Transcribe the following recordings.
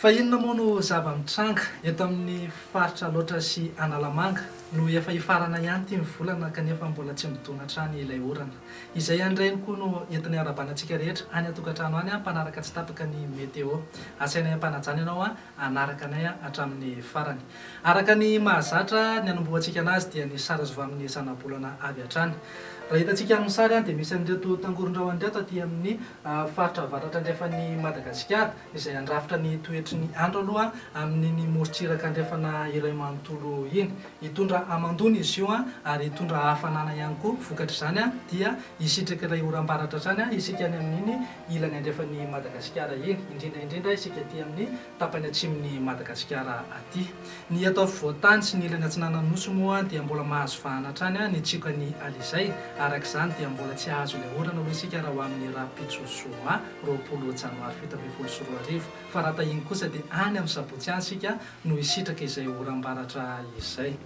Fa inona moa no zava-mitranga eto amin'ny faritra loatra sy Analamanga no efa hifarana ihany ity volana kanefa mbola tsy midona hatrany ilay orana. Izay andreny koa no entin'ny arabanantsika rehetra any atokantrano any mpanaraka tsy tapaka ny meteo. Asainay ampanajana ianao anaraka anay hatramin'ny farany. Araka ny mahazatra ny anamboantsika anazy dia ny sary azo amin'ny zanabolana avy hatrany. Raha hitantsika amin'ny sary dia misy an'ireto tangoron-drahona ireto aty amin'ny faritra avaratra andrefan'ny Madagasikara izay andrafitra ny toetry ny andro aloha amin'ny morontsiraka andrefana iray manontolo iny. Hitondra amandona izy io ary hitondra hafanana ihany koa. Vokatra izany dia hisitraka ilay oram-baratra zany isika any amin'iny ilany andrefan'ny Madagasikara iny, indrindra isika aty amin'ny tapany atsimon'ny Madagasikara aty. Ny eto afovoantany sy ny ilany atsinanan'ny nosy moa dia mbola mahazo vahana hatrany ny tsikany alizay. Arak'izany dia mbola tsy ahazo ilay orana aloha isika raha ho amin'ny rapitso zoma 20 janoary 2024. Fa raha tahiny kosa dia any amin'ny sabotsy any isika no hisitraka izay oram-baratra izay.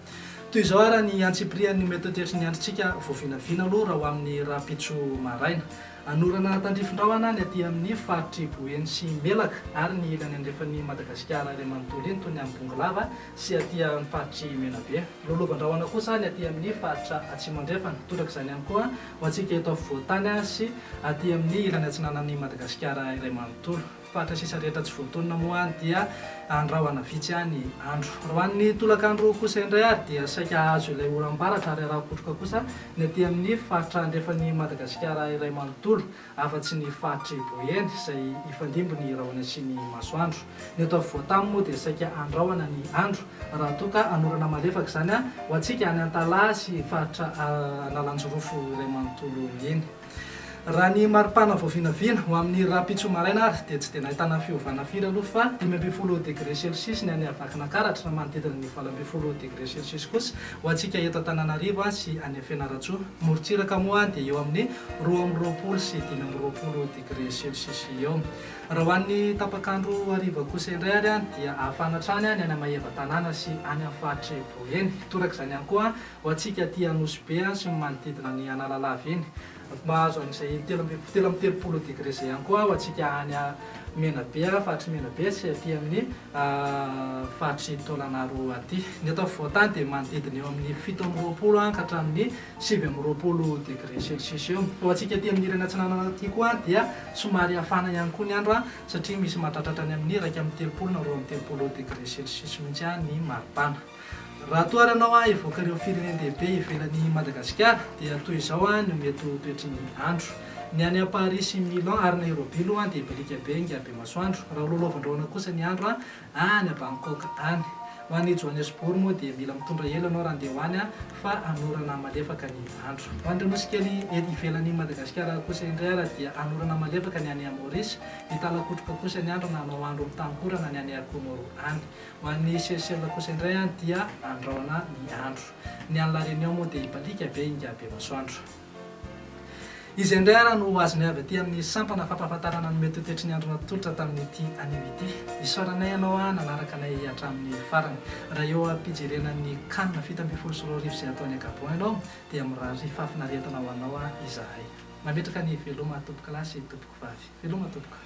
Toy izao ara ny antsiprian'ny mety tetry ny androntsika voavinavina aloha raha ho amin'ny rapitso maraina. Anorana tandrifin-drahona ny aty amin'ny faritry Boeny sy Melaka ary ny ilany andrefan'ny Madagasikara iray manontolo iny toy ny Ambongolava sy aty amin'ny faritry Menabe. Lolovan-drahona kosa ny aty amin'ny faritra Atsimo andrefana. Tondraka izany ihany koa ho antsika eto afovoantany sy aty amin'ny ilany atsinanan'ny Madagasikara iray manontolo. Faritra sisa rehetra tsy voatonona moa dia andrahona vitsy ny andro. Raha ny tolakandro kosa indray ary dia saika ahazo ilay oram-baratra ary raha kotroka kosa ny aty amin'ny faritra andrefan'ny Madagasikara iray manontolo afa-tsy ny faritry Boeny izay ifandimbo ny rahona sy ny masoandro. Ny eto afovoantany moa dia saika andrahona ny andro raha toka anorana malefaka izany ho antsika any Antalaha sy faritra Analanjorofo iray manontolo iny. Raha ny maripana voavinavina ho amin'ny rapitso maraina ary dia tsy dia nahitana fiovana firy aloha fa 15 degré celsius ny any Avakinankaratra na manodidina ny 20 degré celsius kosa ho antsika eto Antananarivo sy any Fianarantsoa. Morontsiraka moa dia eo amin'ny 20 sy 25 degré celsius eo. Raha ho an'ny tapakandro hariva kosa indray ary dia hafana hatrany any Maheva tanàna sy any amin'ny faritry Boeny. Toraka izany ihany koa ho antsika aty Anosibe sy manodidina ny Analalava iny. Mahazo an'izay 13 degré izay ihany koa ho antsika any Menabe, faritry Menabe sy aty amin'ny faritry Taolagnaro aty. Ny eto afovoantany dia manodidina eo amin'ny 17 ka hatramin'ny 20 degré celsius eo. Ho antsika aty amin'ny ilany atsinanana aty koa dia somary hafana ihany koa ny andro satria misy mahatratratra any amin'ny 30 na 20 degré celsius mihitsy ny maripana. Raha toa ianao evoaka ireo firenendehibe ivelan'ny Madagasikara dia toy izao no mety toetry ny andro. Ny any Paris sy Milan ary Nairobi aloha dia balika be ingabe masoandro. Raha lolovan-drahona kosa ny andro any Bangkok any. Ho an'ny Johannesburg moa dia mila mitondra elo ianao raha andeha ho any fa anorana malefaka ny andro. Ho an'ireo nosy kely ivelan'ny Madagasikara kosa indray ary dia anorana malefaka ny any Maurice. Hitalakotroka kosa ny andro na anao andro mitankorana ny any Comoro any. Ho an'ny Seychelles kosa indray dia andrahona ny andro. Ny any La Réunion moa dia balika be ingabe masoandro. Izy indray ara no azonay avy aty amin'ny sampana fampahafantarana ny mety tetry ny andro natolotra tamin'ity anio ity. Isaoranay ianao nanaraka anay hatramin'ny farany. Raha eo ampijerena ny kanina 70 izay ataony Gabon ianao dia mirary fafinaretana ho anao izahay. Mametraka ny veloma tompoko lahy sy tompoko vavy. Veloma tompoko.